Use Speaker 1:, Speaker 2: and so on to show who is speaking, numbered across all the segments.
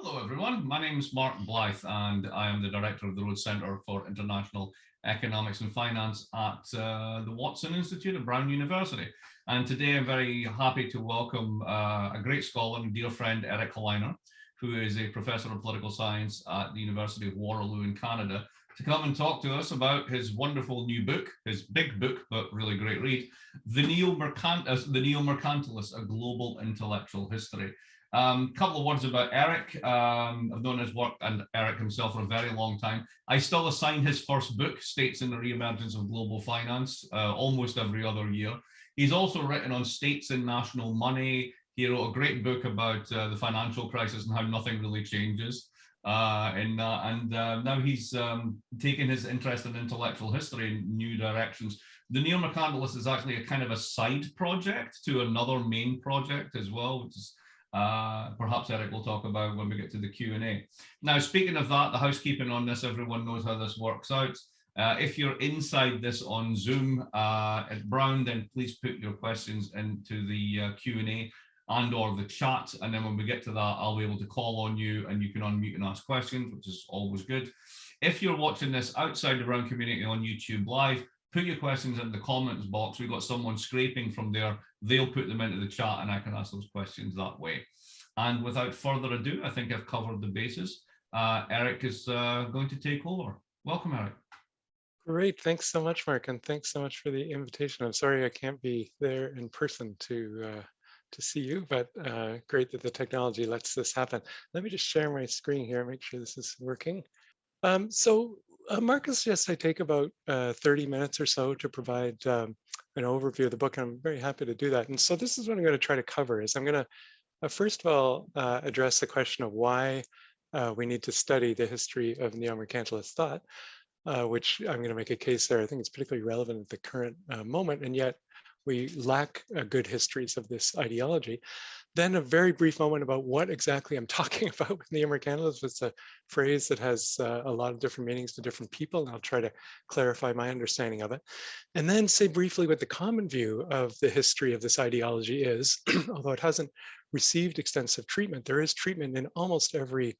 Speaker 1: Hello, everyone. My name is Mark Blythe, and I am the director of the Rhodes Centre for International Economics and Finance at the Watson Institute at Brown University. And today I'm very happy to welcome a great scholar and dear friend, Eric Helleiner, who is a professor of political science at the University of Waterloo in Canada, to come and talk to us about his wonderful new book, his big book, but really great read, The Neo-Mercantilists, A Global Intellectual History. Couple of words about Eric. I've known his work and Eric himself for a very long time. I still assign his first book, States in the Reemergence of Global Finance, almost every other year. He's also written on states and national money. He wrote a great book about the financial crisis and how nothing really changes. Now he's taken his interest in intellectual history in new directions. The Neo-Mercantilist is actually a kind of a side project to another main project as well, which is perhaps Eric will talk about when we get to the Q&A. Now, speaking of that, the housekeeping on this, everyone knows how this works out. If you're inside this on Zoom at Brown, then please put your questions into the Q&A and or the chat. And then when we get to that, I'll be able to call on you and you can unmute and ask questions, which is always good. If you're watching this outside the Brown community on YouTube Live, put your questions in the comments box. We've got someone scraping from there. They'll put them into the chat and I can ask those questions that way. And without further ado, I think I've covered the bases. Eric is going to take over. Welcome, Eric.
Speaker 2: Great. Thanks so much, Mark. And thanks so much for the invitation. I'm sorry I can't be there in person to see you, but great that the technology lets this happen. Let me just share my screen here, make sure this is working. Mark has suggested I take about 30 minutes or so to provide an overview of the book. And I'm very happy to do that. And so this is what I'm going to try to cover is I'm going to first of all address the question of why we need to study the history of neo-mercantilist thought, which I'm going to make a case there. I think it's particularly relevant at the current moment, and yet we lack good histories of this ideology. Then a very brief moment about what exactly I'm talking about with neo-mercantilism. It's a phrase that has a lot of different meanings to different people, and I'll try to clarify my understanding of it. And then say briefly what the common view of the history of this ideology is, although it hasn't received extensive treatment. There is treatment in almost every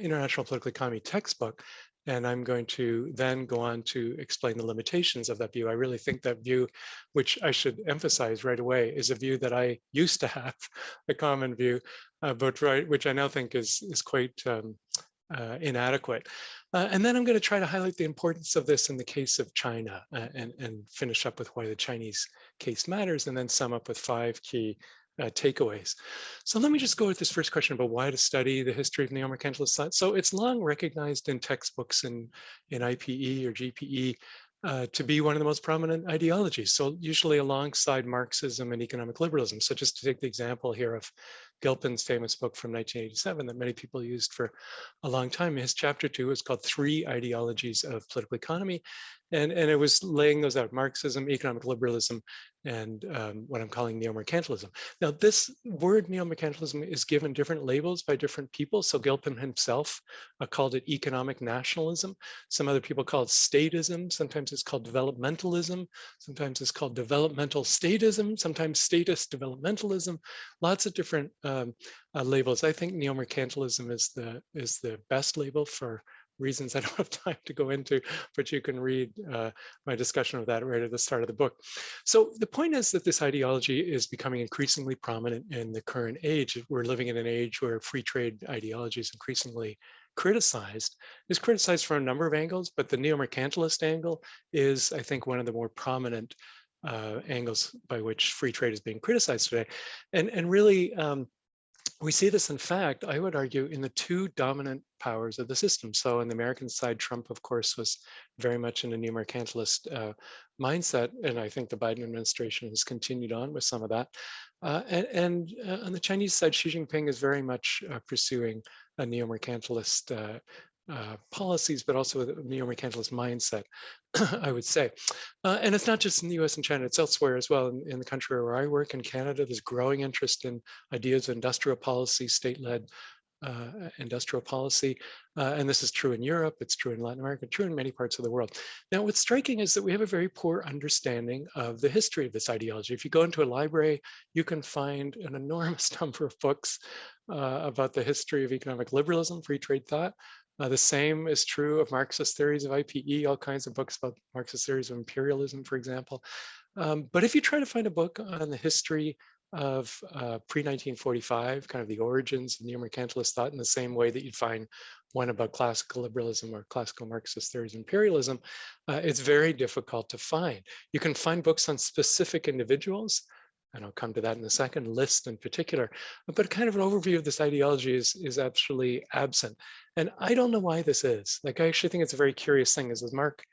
Speaker 2: international political economy textbook. And I'm going to then go on to explain the limitations of that view. I really think that view, which I should emphasize right away, is a view that I used to have, a common view, but which I now think is quite inadequate. And then I'm going to try to highlight the importance of this in the case of China and finish up with why the Chinese case matters, and then sum up with 5 key takeaways. So let me just go with this first question about why to study the history of neo-mercantilist thought. So it's long recognized in textbooks in IPE or GPE to be one of the most prominent ideologies. So usually alongside Marxism and economic liberalism. So just to take the example here of Gilpin's famous book from 1987 that many people used for a long time. His chapter 2 is called 3 Ideologies of Political Economy. And it was laying those out: Marxism, economic liberalism, and what I'm calling neo-mercantilism. Now, this word neo-mercantilism is given different labels by different people. So Gilpin himself called it economic nationalism. Some other people call it statism. Sometimes it's called developmentalism. Sometimes it's called developmental statism. Sometimes statist developmentalism. Lots of different labels. I think neo-mercantilism is the best label for reasons I don't have time to go into, but you can read my discussion of that right at the start of the book. So the point is that this ideology is becoming increasingly prominent in the current age. We're living in an age where free trade ideology is increasingly criticized. It's criticized from a number of angles, but the neo-mercantilist angle is, I think, one of the more prominent angles by which free trade is being criticized today. And really, we see this, in fact, I would argue, in the 2 dominant powers of the system. So on the American side, Trump, of course, was very much in a neo-mercantilist mindset. And I think the Biden administration has continued on with some of that. And on the Chinese side, Xi Jinping is very much pursuing a neo-mercantilist policies, but also a neo-mercantilist mindset, I would say. And it's not just in the US and China, it's elsewhere as well. In the country where I work, in Canada, there's growing interest in ideas of industrial policy, state-led industrial policy. And this is true in Europe, it's true in Latin America, true in many parts of the world. Now, what's striking is that we have a very poor understanding of the history of this ideology. If you go into a library, you can find an enormous number of books about the history of economic liberalism, free trade thought. The same is true of Marxist theories of IPE, all kinds of books about Marxist theories of imperialism, for example. But if you try to find a book on the history of pre-1945, kind of the origins of neo-mercantilist thought in the same way that you'd find one about classical liberalism or classical Marxist theories of imperialism, it's very difficult to find. You can find books on specific individuals, and I'll come to that in a second, List in particular, but kind of an overview of this ideology is actually absent. And I don't know why this is. Like, I actually think it's a very curious thing, as Mark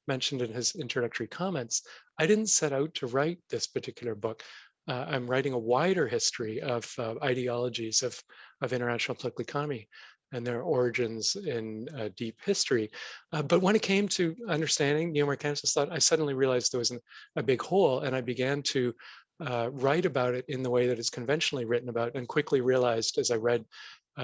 Speaker 2: mentioned in his introductory comments. I didn't set out to write this particular book. I'm writing a wider history of ideologies of international political economy and their origins in deep history. But when it came to understanding neo-mercantilist thought, I suddenly realized there was a big hole, and I began to write about it in the way that it's conventionally written about, and quickly realized as I read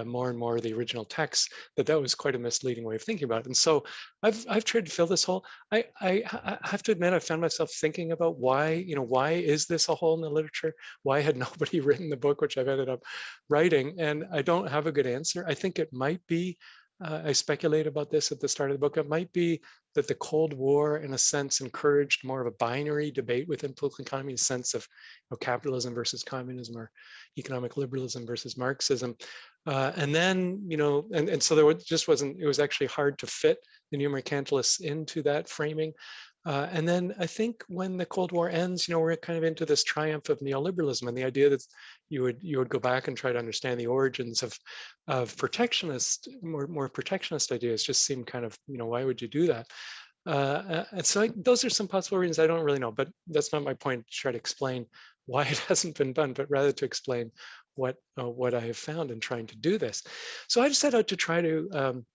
Speaker 2: more and more of the original text that was quite a misleading way of thinking about it. And so I've tried to fill this hole. I have to admit, I found myself thinking about why is this a hole in the literature? Why had nobody written the book, which I've ended up writing? And I don't have a good answer. I think it might be, I speculate about this at the start of the book, it might be that the Cold War, in a sense, encouraged more of a binary debate within political economy, a sense of capitalism versus communism, or economic liberalism versus Marxism. And then, and so there just wasn't, it was actually hard to fit the neo-mercantilists into that framing. And then I think when the Cold War ends, we're kind of into this triumph of neoliberalism, and the idea that you would go back and try to understand the origins of protectionist, more protectionist ideas just seem kind of, why would you do that? And so those are some possible reasons. I don't really know, but that's not my point to try to explain why it hasn't been done, but rather to explain what I have found in trying to do this. So I've set out to try to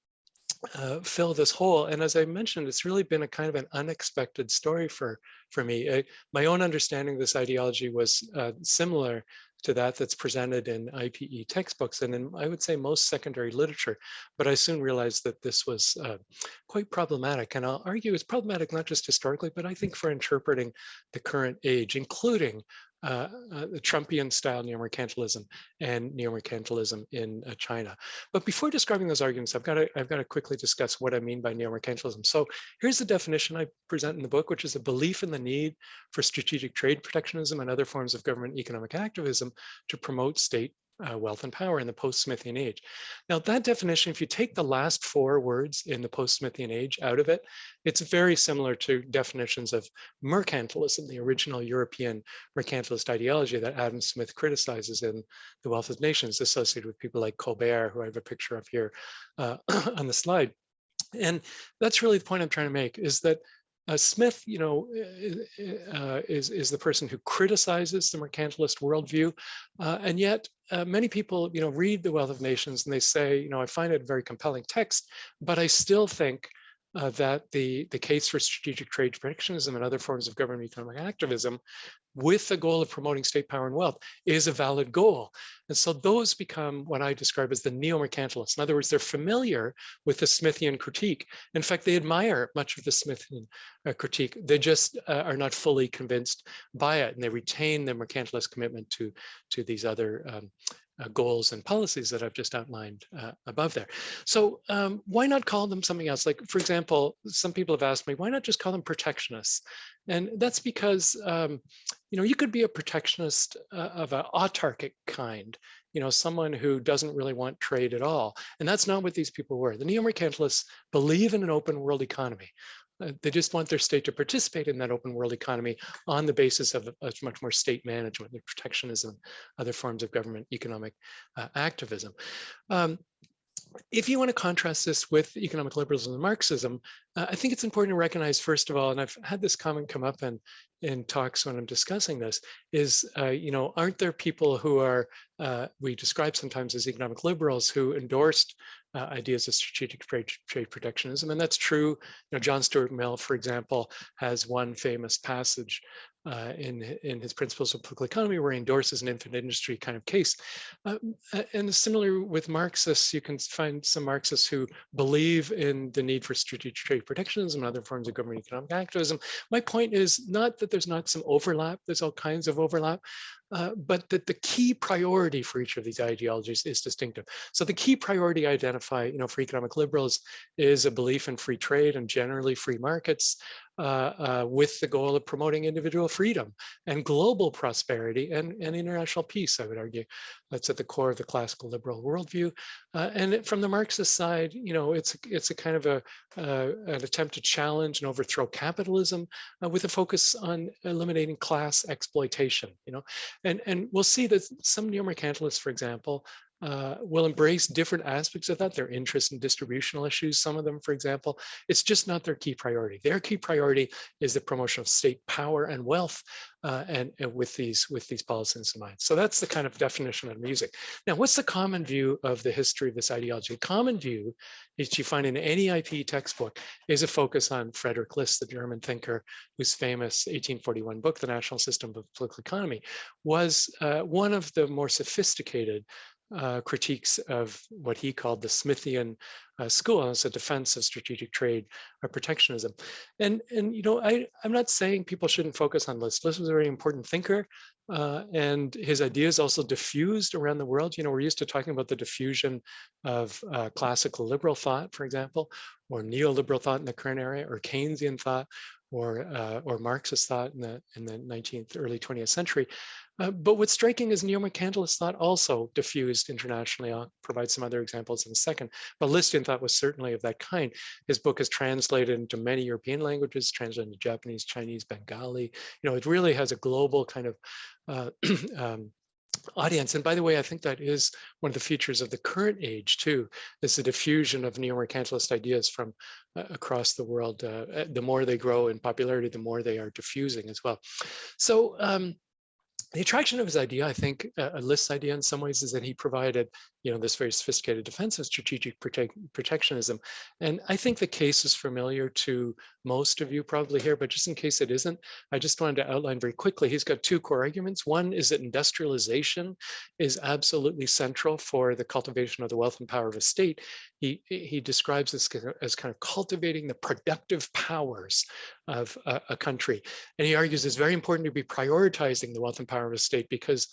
Speaker 2: fill this hole. And as I mentioned, it's really been a kind of an unexpected story for me. My own understanding of this ideology was similar to that's presented in IPE textbooks and in, I would say, most secondary literature. But I soon realized that this was quite problematic. And I'll argue it's problematic not just historically, but I think for interpreting the current age, including the Trumpian style neo-mercantilism and neo-mercantilism in China. But before describing those arguments, I've got to quickly discuss what I mean by neo-mercantilism. So here's the definition I present in the book, which is a belief in the need for strategic trade protectionism and other forms of government economic activism to promote state wealth and power in the post-Smithian age. Now, that definition, if you take the last 4 words in the post-Smithian age out of it, it's very similar to definitions of mercantilism, the original European mercantilist ideology that Adam Smith criticizes in The Wealth of Nations, associated with people like Colbert, who I have a picture of here on the slide. And that's really the point I'm trying to make, is that Smith, is the person who criticizes the mercantilist worldview, and yet many people, read The Wealth of Nations and they say, I find it a very compelling text, but I still think that the case for strategic trade protectionism and other forms of government economic activism, with the goal of promoting state power and wealth, is a valid goal. And so those become what I describe as the neo-mercantilists. In other words, they're familiar with the Smithian critique. In fact, they admire much of the Smithian critique. They just are not fully convinced by it, and they retain their mercantilist commitment to these other goals and policies that I've just outlined above there. So why not call them something else? Like, for example, some people have asked me, why not just call them protectionists? And that's because, you could be a protectionist of an autarkic kind, someone who doesn't really want trade at all. And that's not what these people were. The neo-mercantilists believe in an open world economy. They just want their state to participate in that open world economy on the basis of a much more state management, protectionism, other forms of government economic activism. If you want to contrast this with economic liberalism and Marxism, I think it's important to recognize, first of all, and I've had this comment come up in talks when I'm discussing this, is, aren't there people who are, we describe sometimes as economic liberals, who endorsed ideas of strategic trade protectionism? And that's true. John Stuart Mill, for example, has one famous passage in his Principles of Political Economy, where he endorses an infinite industry kind of case. And similar with Marxists, you can find some Marxists who believe in the need for strategic trade protectionism and other forms of government economic activism. My point is not that there's not some overlap, there's all kinds of overlap, but that the key priority for each of these ideologies is distinctive. So the key priority I identify, for economic liberals is a belief in free trade and generally free markets, with the goal of promoting individual freedom and global prosperity and international peace, I would argue. That's at the core of the classical liberal worldview. And from the Marxist side, it's a kind of an attempt to challenge and overthrow capitalism with a focus on eliminating class exploitation. And we'll see that some neo-mercantilists, for example, will embrace different aspects of that, their interest in distributional issues. Some of them, for example, it's just not their key priority. Their key priority is the promotion of state power and wealth, and with these policies in mind. So that's the kind of definition of music. Now, what's the common view of the history of this ideology? The common view, which you find in any IP textbook, is a focus on Frederick List, the German thinker, whose famous 1841 book, The National System of Political Economy, was one of the more sophisticated critiques of what he called the Smithian school as a defense of strategic trade or protectionism. And I'm not saying people shouldn't focus on List. List was a very important thinker, and his ideas also diffused around the world. We're used to talking about the diffusion of classical liberal thought, for example, or neoliberal thought in the current era, or Keynesian thought, or Marxist thought in the 19th, early 20th century. But what's striking is neo-mercantilist thought also diffused internationally. I'll provide some other examples in a second. But Listian thought was certainly of that kind. His book is translated into many European languages, translated into Japanese, Chinese, Bengali. It really has a global kind of audience. And by the way, I think that is one of the features of the current age too, is the diffusion of neo-mercantilist ideas from across the world. The more they grow in popularity, the more they are diffusing as well. So the attraction of his idea, I think, a List's idea in some ways, is that he provided, this very sophisticated defense of strategic protectionism. And I think the case is familiar to most of you probably here, but just in case it isn't, I just wanted to outline very quickly. He's got two core arguments. One is that industrialization is absolutely central for the cultivation of the wealth and power of a state. He describes this as kind of cultivating the productive powers of a country. And he argues it's very important to be prioritizing the wealth and power of a state because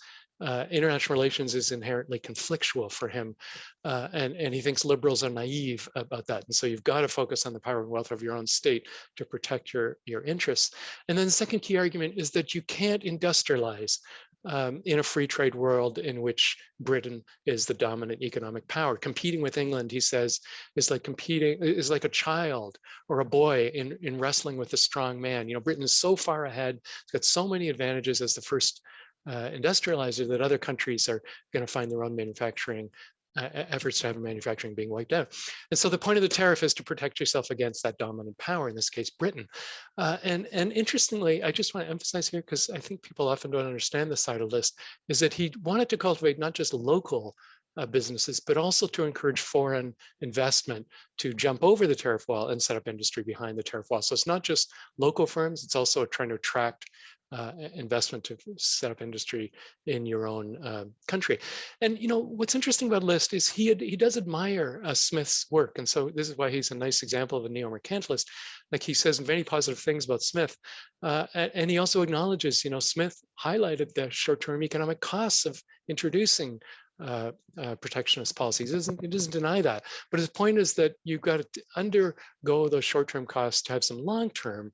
Speaker 2: international relations is inherently conflictual for him. And he thinks liberals are naive about that. And so you've got to focus on the power and wealth of your own state to protect your interests. And then the second key argument is that you can't industrialize in a free trade world in which Britain is the dominant economic power. Competing with England, he says, is like a child or a boy in wrestling with a strong man. Britain is so far ahead, it's got so many advantages as the first industrializer that other countries are going to find their own manufacturing efforts to have manufacturing being wiped out. And so the point of the tariff is to protect yourself against that dominant power, in this case, Britain. And interestingly, I just want to emphasize here, because I think people often don't understand the side of List, is that he wanted to cultivate not just local businesses, but also to encourage foreign investment to jump over the tariff wall and set up industry behind the tariff wall. So it's not just local firms, it's also trying to attract investment to set up industry in your own country. And what's interesting about List is he does admire Smith's work, and so this is why he's a nice example of a neo-mercantilist. Like, he says many positive things about Smith, and he also acknowledges, Smith highlighted the short-term economic costs of introducing protectionist policies. He doesn't deny that, but his point is that you've got to undergo those short-term costs to have some long-term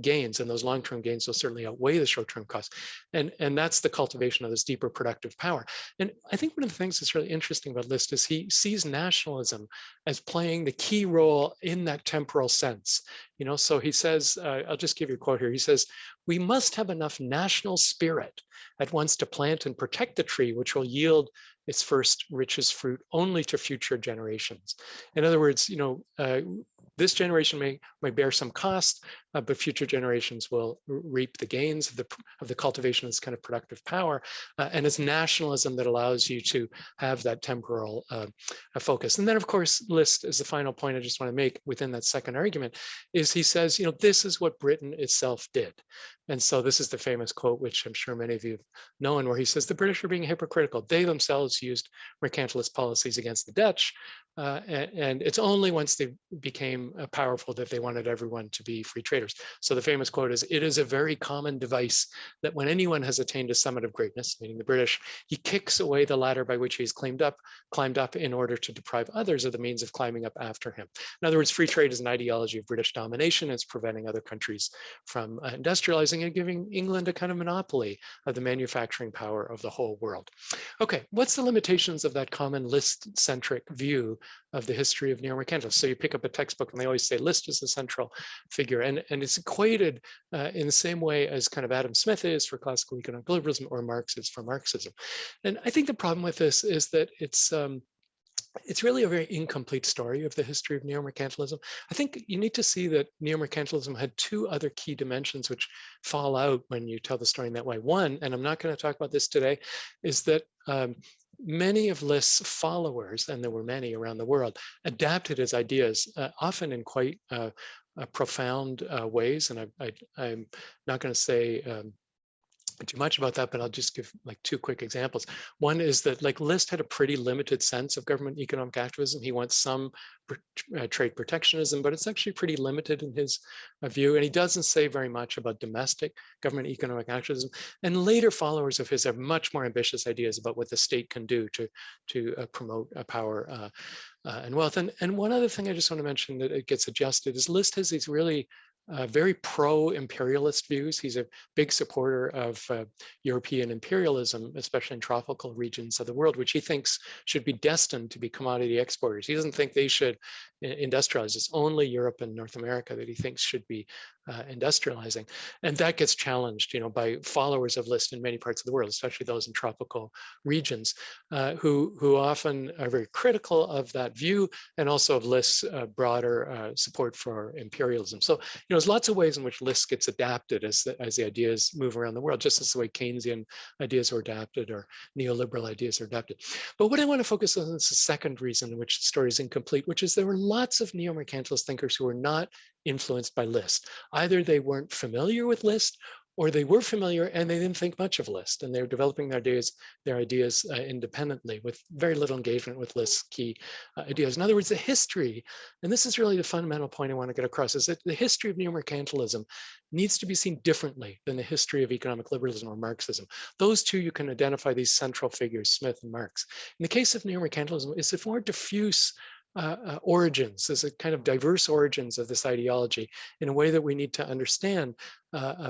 Speaker 2: gains, and those long-term gains will certainly outweigh the short-term costs. And that's the cultivation of this deeper productive power. And I think one of the things that's really interesting about List is he sees nationalism as playing the key role in that temporal sense. So he says, I'll just give you a quote here. He says, "We must have enough national spirit at once to plant and protect the tree, which will yield its first richest fruit only to future generations." In other words, this generation may bear some cost, but future generations will reap the gains of the cultivation of this kind of productive power. And it's nationalism that allows you to have that temporal focus. And then, of course, List is the final point I just want to make within that second argument, is he says, this is what Britain itself did. And so this is the famous quote, which I'm sure many of you have known, where he says, the British are being hypocritical. They themselves used mercantilist policies against the Dutch. And it's only once they became powerful that they wanted everyone to be free traders. So the famous quote is, it is a very common device that when anyone has attained a summit of greatness, meaning the British, he kicks away the ladder by which he's climbed up in order to deprive others of the means of climbing up after him. In other words, free trade is an ideology of British domination. It's preventing other countries from industrializing and giving England a kind of monopoly of the manufacturing power of the whole world. Okay, what's the limitations of that common List-centric view of the history of neo-mercantilism? So you pick up a textbook and they always say List is the central figure, and it's equated in the same way as kind of Adam Smith is for classical economic liberalism or Marx is for Marxism. And I think the problem with this is that it's really a very incomplete story of the history of neo-mercantilism. I think you need to see that neo-mercantilism had two other key dimensions which fall out when you tell the story in that way. One, and I'm not going to talk about this today, is that many of List's followers, and there were many around the world, adapted his ideas, often in quite profound ways. And I'm not going to say too much about that, but I'll just give like two quick examples. One is that like List had a pretty limited sense of government economic activism. He wants some trade protectionism, but it's actually pretty limited in his view. And he doesn't say very much about domestic government economic activism. And later followers of his have much more ambitious ideas about what the state can do to promote power and wealth. And one other thing I just want to mention that it gets adjusted is List has these really very pro-imperialist views. He's a big supporter of European imperialism, especially in tropical regions of the world, which he thinks should be destined to be commodity exporters. He doesn't think they should industrialize. It's only Europe and North America that he thinks should be industrializing. And that gets challenged, by followers of List in many parts of the world, especially those in tropical regions, who often are very critical of that view and also of List's broader support for imperialism. So, there's lots of ways in which List gets adapted as the ideas move around the world, just as the way Keynesian ideas are adapted or neoliberal ideas are adapted. But what I want to focus on is the second reason in which the story is incomplete, which is there were lots of neo-mercantilist thinkers who were not influenced by List. Either they weren't familiar with List, or they were familiar and they didn't think much of List, and they were developing their ideas independently with very little engagement with List's key ideas. In other words, the history, and this is really the fundamental point I want to get across, is that the history of neo-mercantilism needs to be seen differently than the history of economic liberalism or Marxism. Those two, you can identify these central figures, Smith and Marx. In the case of neo-mercantilism, it's a more diffuse origins, as a kind of diverse origins of this ideology in a way that we need to understand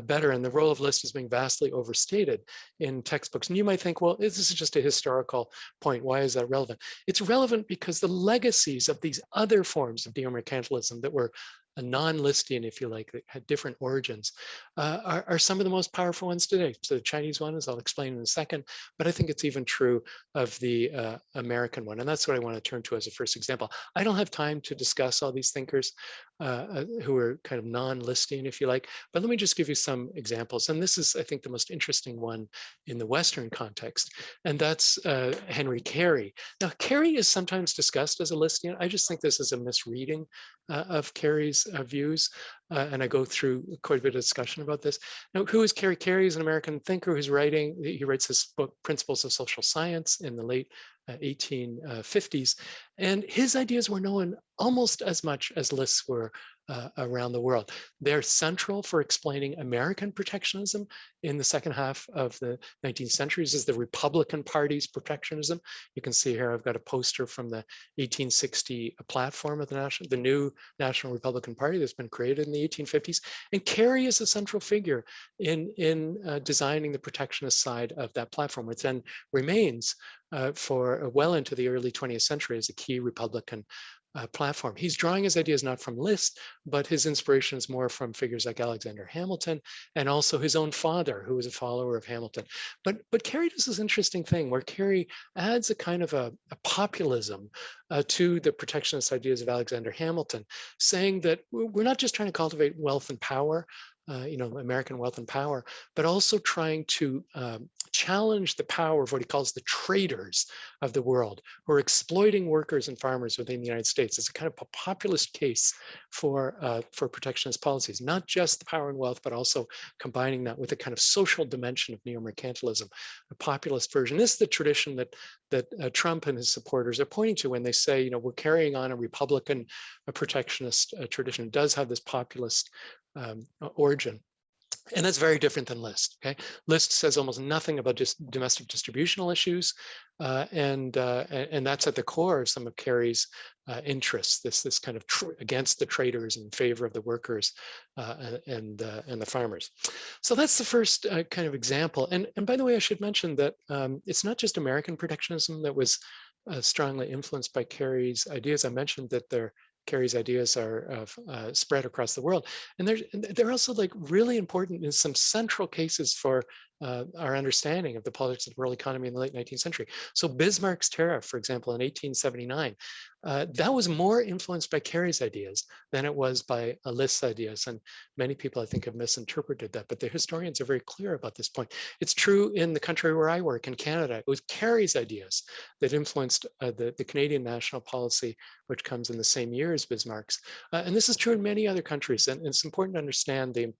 Speaker 2: better. And the role of List is being vastly overstated in textbooks. And you might think, well, this is just a historical point. Why is that relevant? It's relevant because the legacies of these other forms of neo-mercantilism that were a non-Listian, if you like, that had different origins, are some of the most powerful ones today. So the Chinese one, as I'll explain in a second, but I think it's even true of the American one. And that's what I want to turn to as a first example. I don't have time to discuss all these thinkers who are kind of non-Listian, if you like, but let me just give you some examples. And this is, I think, the most interesting one in the Western context, and that's Henry Carey. Now, Carey is sometimes discussed as a Listian. I just think this is a misreading of Carey's views, and I go through quite a bit of discussion about this. Now, who is Carey? Carey is an American thinker who's he writes this book, Principles of Social Science, in the late 1850s, and his ideas were known almost as much as List's were around the world. They're central for explaining American protectionism in the second half of the 19th century. This is the Republican Party's protectionism. You can see here I've got a poster from the 1860 platform of the new National Republican Party that's been created in the 1850s. And Carey is a central figure in designing the protectionist side of that platform, which then remains for well into the early 20th century as a key Republican platform. He's drawing his ideas not from List, but his inspiration is more from figures like Alexander Hamilton and also his own father, who was a follower of Hamilton. But Carey does this interesting thing where Carey adds a kind of a populism to the protectionist ideas of Alexander Hamilton, saying that we're not just trying to cultivate wealth and power, American wealth and power, but also trying to challenge the power of what he calls the traders of the world, who are exploiting workers and farmers within the United States. It's a kind of a populist case for protectionist policies, not just the power and wealth, but also combining that with a kind of social dimension of neo-mercantilism, a populist version. This is the tradition that Trump and his supporters are pointing to when they say, we're carrying on a Republican, a protectionist tradition. It does have this populist origin. And that's very different than List. Okay, List says almost nothing about just domestic distributional issues, and that's at the core of some of Carey's interests. This kind of against the traders in favor of the workers and the farmers. So that's the first kind of example. And by the way, I should mention that it's not just American protectionism that was strongly influenced by Carey's ideas. I mentioned that Carey's ideas are spread across the world. And they're also like really important in some central cases for our understanding of the politics of the world economy in the late 19th century. So Bismarck's tariff, for example, in 1879, that was more influenced by Carey's ideas than it was by List's ideas. And many people, I think, have misinterpreted that, but the historians are very clear about this point. It's true in the country where I work, in Canada. It was Carey's ideas that influenced the Canadian national policy, which comes in the same year as Bismarck's. And this is true in many other countries. And it's important to understand the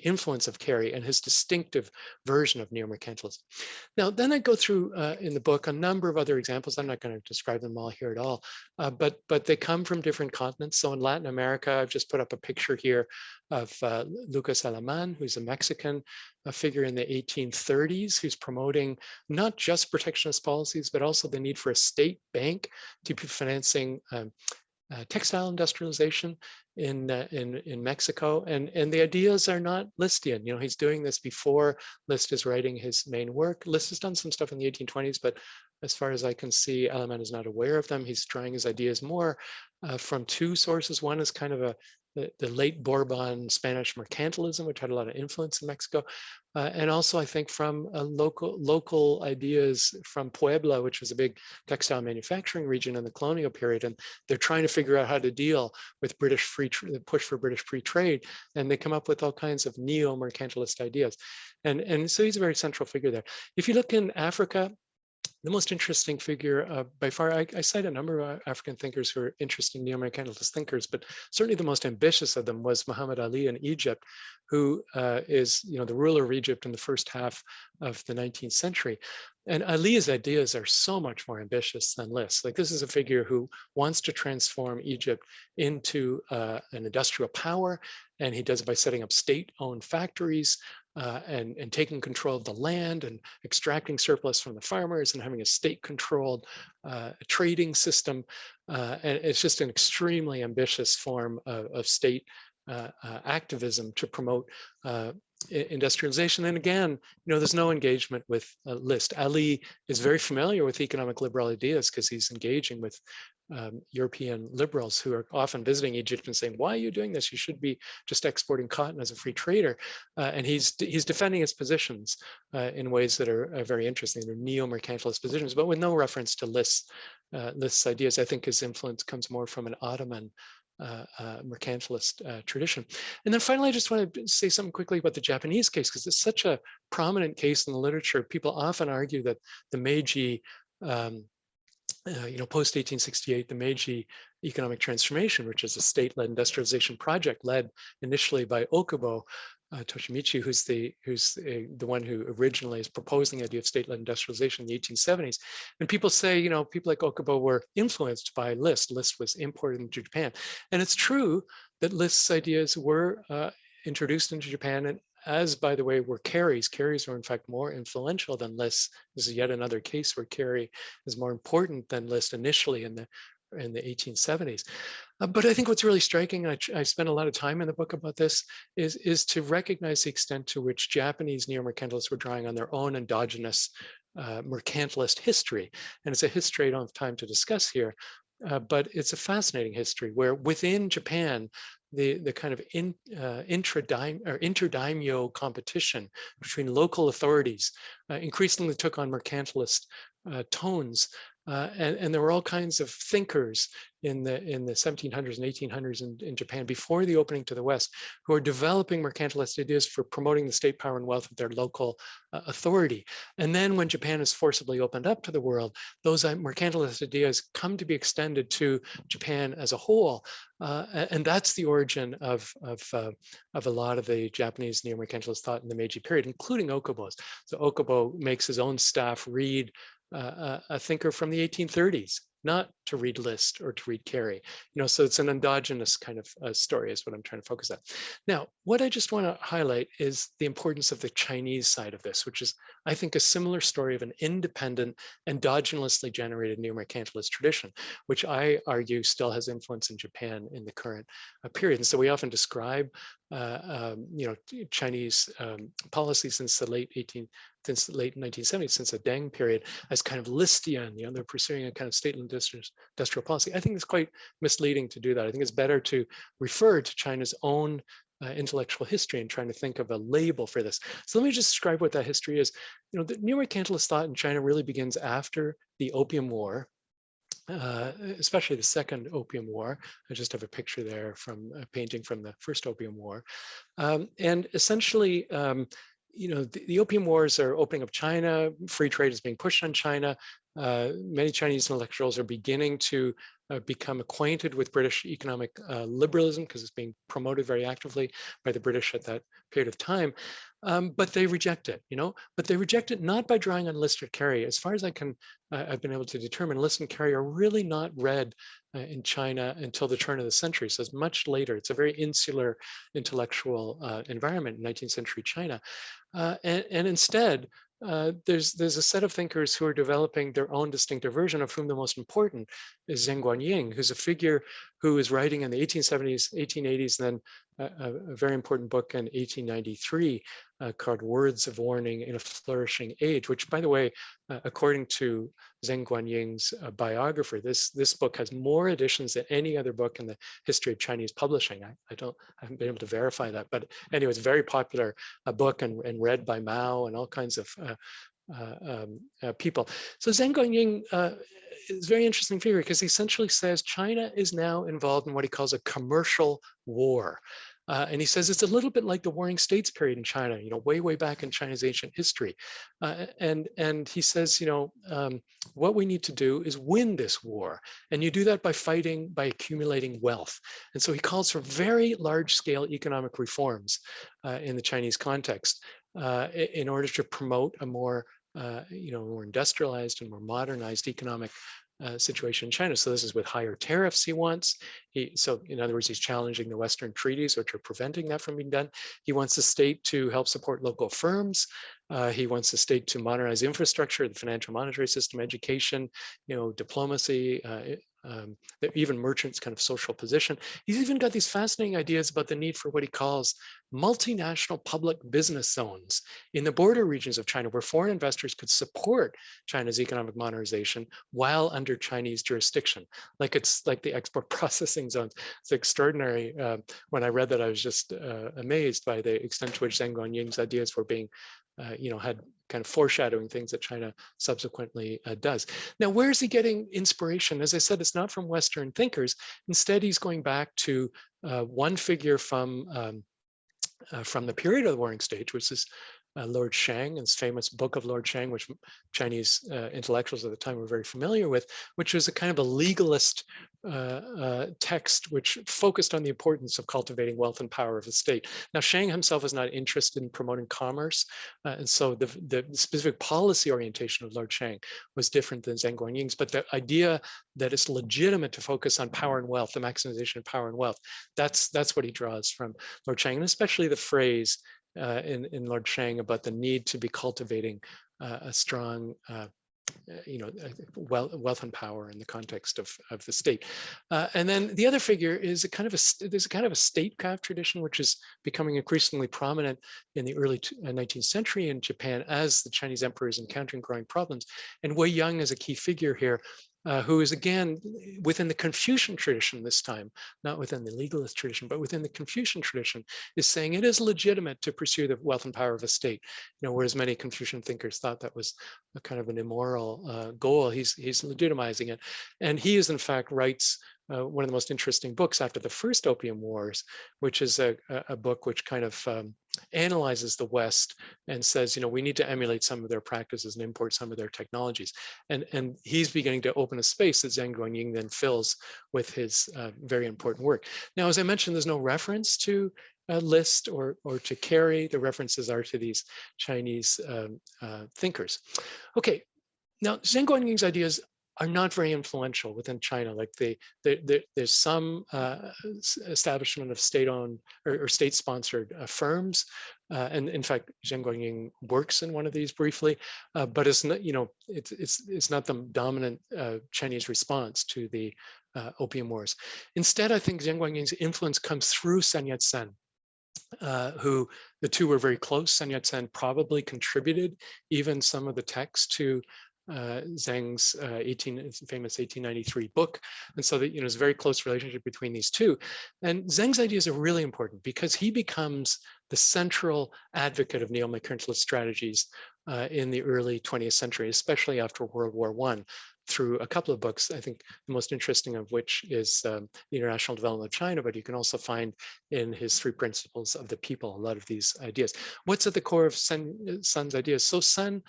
Speaker 2: influence of Carey and his distinctive version of neo-mercantilism. Now, then I go through in the book a number of other examples. I'm not going to describe them all here at all, but they come from different continents. So in Latin America, I've just put up a picture here of Lucas Alamán, who's a Mexican figure in the 1830s, who's promoting not just protectionist policies, but also the need for a state bank to be financing textile industrialization in Mexico, and the ideas are not Listian. He's doing this before List is writing his main work. List has done some stuff in the 1820s, but as far as I can see, Alamán is not aware of them. He's trying his ideas more from two sources. One is kind of the late Bourbon Spanish mercantilism, which had a lot of influence in Mexico. And also, I think, from local ideas from Puebla, which was a big textile manufacturing region in the colonial period. And they're trying to figure out how to deal with the push for British free trade. And they come up with all kinds of neo-mercantilist ideas. And so he's a very central figure there. If you look in Africa, the most interesting figure by far, I cite a number of African thinkers who are interesting neo-mercantilist thinkers, but certainly the most ambitious of them was Muhammad Ali in Egypt, who is the ruler of Egypt in the first half of the 19th century. And Ali's ideas are so much more ambitious than List. Like, this is a figure who wants to transform Egypt into an industrial power, and he does it by setting up state-owned factories, and taking control of the land and extracting surplus from the farmers and having a state-controlled trading system. And it's just an extremely ambitious form of state activism to promote industrialization. And again, there's no engagement with List. Ali is very familiar with economic liberal ideas because he's engaging with European liberals who are often visiting Egypt and saying, why are you doing this? You should be just exporting cotton as a free trader. And he's defending his positions in ways that are very interesting. They're neo-mercantilist positions, but with no reference to List's ideas. I think his influence comes more from an Ottoman mercantilist tradition. And then finally, I just want to say something quickly about the Japanese case, because it's such a prominent case in the literature. People often argue that the Meiji post 1868, the Meiji economic transformation, which is a state-led industrialization project led initially by Okubo Toshimichi, who's the one who originally is proposing the idea of state-led industrialization in the 1870s. And people say, people like Okubo were influenced by List. List was imported into Japan. And it's true that List's ideas were introduced into Japan, and as, by the way, were Carey's. Carey's were, in fact, more influential than List. This is yet another case where Carey is more important than List initially in the 1870s. But I think what's really striking, I spent a lot of time in the book about this, is to recognize the extent to which Japanese neo-mercantilists were drawing on their own endogenous mercantilist history. And it's a history I don't have time to discuss here, but it's a fascinating history where within Japan, the kind of inter-daimyo competition between local authorities increasingly took on mercantilist tones. And there were all kinds of thinkers in the 1700s and 1800s in Japan before the opening to the West who are developing mercantilist ideas for promoting the state power and wealth of their local authority. And then when Japan is forcibly opened up to the world, those mercantilist ideas come to be extended to Japan as a whole. And that's the origin of a lot of the Japanese neo-mercantilist thought in the Meiji period, including Okubo's. So Okubo makes his own staff read a thinker from the 1830s, not to read Liszt or to read Carey. So it's an endogenous kind of story is what I'm trying to focus on. Now, what I just want to highlight is the importance of the Chinese side of this, which is, I think, a similar story of an independent, endogenously generated neo-mercantilist tradition, which I argue still has influence in Japan in the current period. And so we often describe Chinese policy since the late 1970s, since the Deng period, as kind of Listian. They're pursuing a kind of state industrial policy. I think it's quite misleading to do that. I think it's better to refer to China's own intellectual history and trying to think of a label for this. So let me just describe what that history is. The neo-mercantilist thought in China really begins after the Opium War, especially the Second Opium War. I just have a picture there from a painting from the First Opium War. And essentially, the Opium Wars are opening up China. Free trade is being pushed on China. Many Chinese intellectuals are beginning to become acquainted with British economic liberalism because it's being promoted very actively by the British at that period of time. But they reject it, but they reject it not by drawing on Liszt or Carey. As far as I've been able to determine, Liszt and Carey are really not read in China until the turn of the century. So it's much later. It's a very insular intellectual environment in 19th century China. And instead, there's a set of thinkers who are developing their own distinctive version, of whom the most important is Zheng Guanyin, who's a figure who is writing in the 1870s, 1880s, and then a very important book in 1893 called Words of Warning in a Flourishing Age, which, by the way, according to Zheng Guanying's biographer, this book has more editions than any other book in the history of Chinese publishing. I haven't been able to verify that, but anyway, it's a very popular book and read by Mao and all kinds of people. So Zheng Guanyin is a very interesting figure because he essentially says China is now involved in what he calls a commercial war. And he says it's a little bit like the Warring States period in China, way back in China's ancient history. And he says, what we need to do is win this war. And you do that by fighting, by accumulating wealth. And so he calls for very large scale economic reforms in the Chinese context in order to promote a more more industrialized and more modernized economic situation in China. So this is with higher tariffs he wants. So in other words, he's challenging the Western treaties, which are preventing that from being done. He wants the state to help support local firms. He wants the state to modernize infrastructure, the financial monetary system, education, diplomacy, even merchants' kind of social position. He's even got these fascinating ideas about the need for what he calls multinational public business zones in the border regions of China, where foreign investors could support China's economic modernization while under Chinese jurisdiction. It's like the export processing zones. It's extraordinary. When I read that, I was just amazed by the extent to which Zheng Guanying's ideas were being had kind of foreshadowing things that China subsequently does. Now, where is he getting inspiration? As I said, it's not from Western thinkers. Instead, he's going back to one figure from the period of the Warring States, which is Lord Shang, and his famous Book of Lord Shang, which Chinese intellectuals at the time were very familiar with, which was a kind of a legalist text which focused on the importance of cultivating wealth and power of the state. Now, Shang himself was not interested in promoting commerce, and so the specific policy orientation of Lord Shang was different than Zheng Guanying's, but the idea that it's legitimate to focus on power and wealth, the maximization of power and wealth, that's what he draws from Lord Shang, and especially the phrase in Lord Shang about the need to be cultivating a strong wealth and power in the context of the state. And then the other figure is there's a kind of a statecraft tradition, which is becoming increasingly prominent in the early 19th century in Japan as the Chinese emperor is encountering growing problems. And Wei Yang is a key figure here. who is again within the Confucian tradition this time, not within the legalist tradition, but within the Confucian tradition, is saying it is legitimate to pursue the wealth and power of a state. Whereas many Confucian thinkers thought that was a kind of an immoral goal. He's legitimizing it, and he is in fact writes one of the most interesting books after the first Opium Wars, which is a book which kind of analyzes the West and says, we need to emulate some of their practices and import some of their technologies. And he's beginning to open a space that Zheng Guangying then fills with his very important work. Now, as I mentioned, there's no reference to List or to Carey. The references are to these Chinese thinkers. Okay, now Zheng Guangying's ideas are not very influential within China. Like there's some establishment of state-owned or state-sponsored firms, and in fact, Zheng Guangying works in one of these briefly, but it's not, it's not the dominant Chinese response to the Opium Wars. Instead, I think Zheng Guangying's influence comes through Sun Yat-sen. Who the two were very close. Sun Yat-sen probably contributed even some of the text to Zheng's famous 1893 book. And so that, there's a very close relationship between these two. And Zheng's ideas are really important because he becomes the central advocate of neo-mercantilist strategies in the early 20th century, especially after World War I, through a couple of books. I think the most interesting of which is The International Development of China, but you can also find in his Three Principles of the People a lot of these ideas. What's at the core of Sun's ideas? So Sun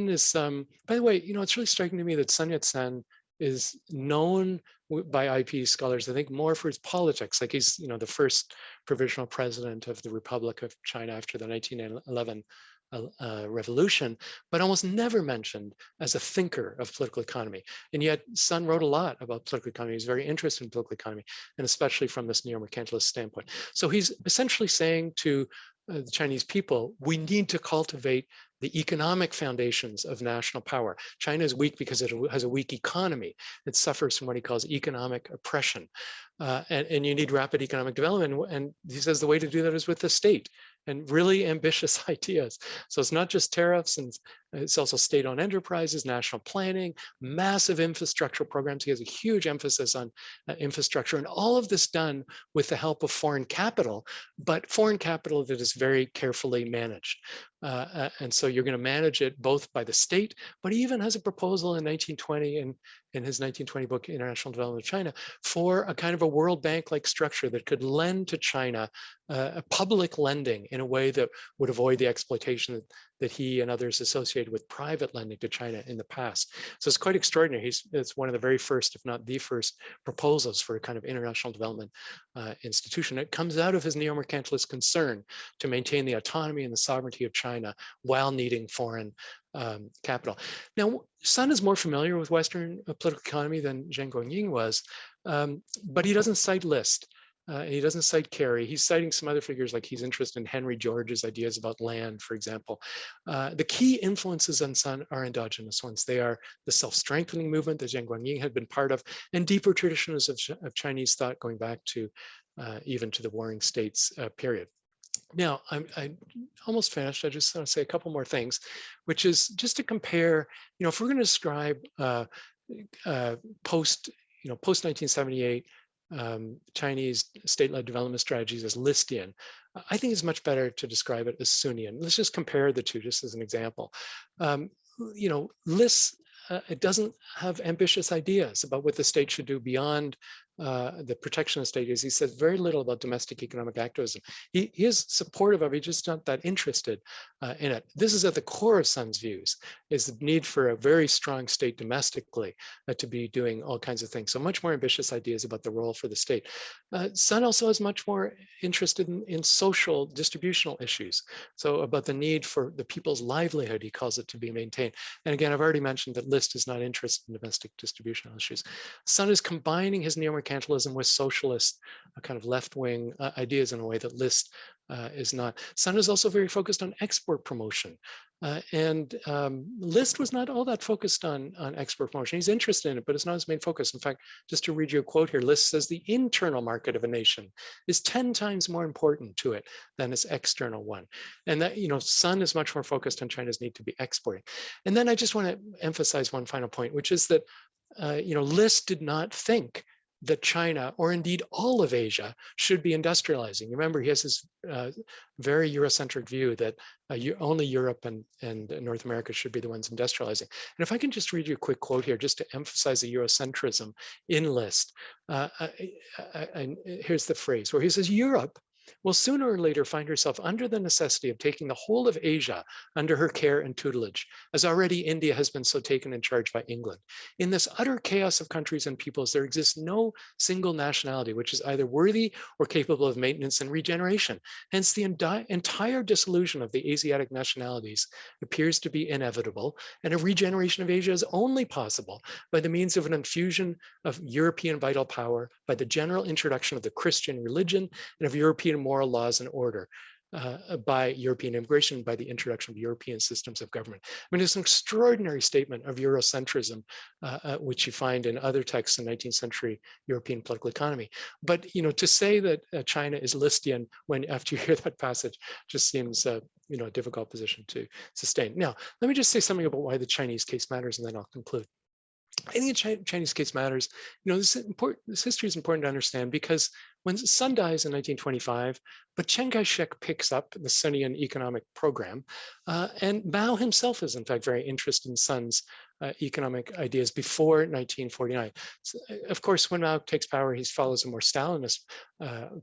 Speaker 2: is, by the way, it's really striking to me that Sun Yat-sen is known by IP scholars, I think, more for his politics. Like he's, the first provisional president of the Republic of China after the 1911 revolution, but almost never mentioned as a thinker of political economy. And yet Sun wrote a lot about political economy. He's very interested in political economy, and especially from this neo-mercantilist standpoint. So he's essentially saying to the Chinese people, we need to cultivate the economic foundations of national power. China is weak because it has a weak economy. It suffers from what he calls economic oppression. And you need rapid economic development. And he says the way to do that is with the state, and really ambitious ideas. So it's not just tariffs, and it's also state-owned enterprises, national planning, massive infrastructure programs. He has a huge emphasis on infrastructure, and all of this done with the help of foreign capital, but foreign capital that is very carefully managed. And so you're going to manage it both by the state, but he even has a proposal in 1920 in his 1920 book, International Development of China, for a kind of a World Bank-like structure that could lend to China a public lending in a way that would avoid the exploitation that he and others associated with private lending to China in the past. So it's quite extraordinary. It's one of the very first, if not the first, proposals for a kind of international development institution. It comes out of his neo-mercantilist concern to maintain the autonomy and the sovereignty of China while needing foreign capital. Now, Sun is more familiar with Western political economy than Zheng Guangying was, but he doesn't cite List. He doesn't cite Carey. He's citing some other figures, like he's interested in Henry George's ideas about land, for example. The key influences on Sun are endogenous ones. They are the self-strengthening movement that Zheng Guangying had been part of, and deeper traditions of Chinese thought going back to even to the Warring States period. Now, I almost finished. I just want to say a couple more things, which is just to compare, if we're going to describe post 1978 Chinese state-led development strategies as Listian, I think it's much better to describe it as Sunnian. Let's just compare the two, just as an example. List it doesn't have ambitious ideas about what the state should do beyond the protection of state. He says very little about domestic economic activism. He is supportive of it, he's just not that interested in it. This is at the core of Sun's views, is the need for a very strong state domestically to be doing all kinds of things. So much more ambitious ideas about the role for the state. Sun also is much more interested in social distributional issues. So about the need for the people's livelihood, he calls it, to be maintained. And again, I've already mentioned that List is not interested in domestic distributional issues. Sun is combining his neo neo-mercantilism with socialist kind of left-wing ideas in a way that List is not. Sun is also very focused on export promotion. List was not all that focused on export promotion. He's interested in it, but it's not his main focus. In fact, just to read you a quote here, List says the internal market of a nation is 10 times more important to it than its external one. And that, Sun is much more focused on China's need to be exporting. And then I just want to emphasize one final point, which is that, List did not think that China, or indeed all of Asia, should be industrializing. Remember, he has this very Eurocentric view that only Europe and North America should be the ones industrializing. And if I can just read you a quick quote here, just to emphasize the Eurocentrism in List. Here's the phrase where he says, Europe will sooner or later find herself under the necessity of taking the whole of Asia under her care and tutelage, as already India has been so taken in charge by England. In this utter chaos of countries and peoples, there exists no single nationality which is either worthy or capable of maintenance and regeneration. Hence, the entire dissolution of the Asiatic nationalities appears to be inevitable, and a regeneration of Asia is only possible by the means of an infusion of European vital power, by the general introduction of the Christian religion and of European moral laws and order, by European immigration, by the introduction of European systems of government. I mean, it's an extraordinary statement of Eurocentrism, which you find in other texts in 19th century European political economy. But, to say that China is Listian when after you hear that passage just seems, a difficult position to sustain. Now, let me just say something about why the Chinese case matters, and then I'll conclude. I think the Chinese case matters. This history is important to understand because when Sun dies in 1925, but Chiang Kai-shek picks up the Sunian economic program, and Mao himself is in fact very interested in Sun's economic ideas before 1949. So, of course, when Mao takes power, he follows a more Stalinist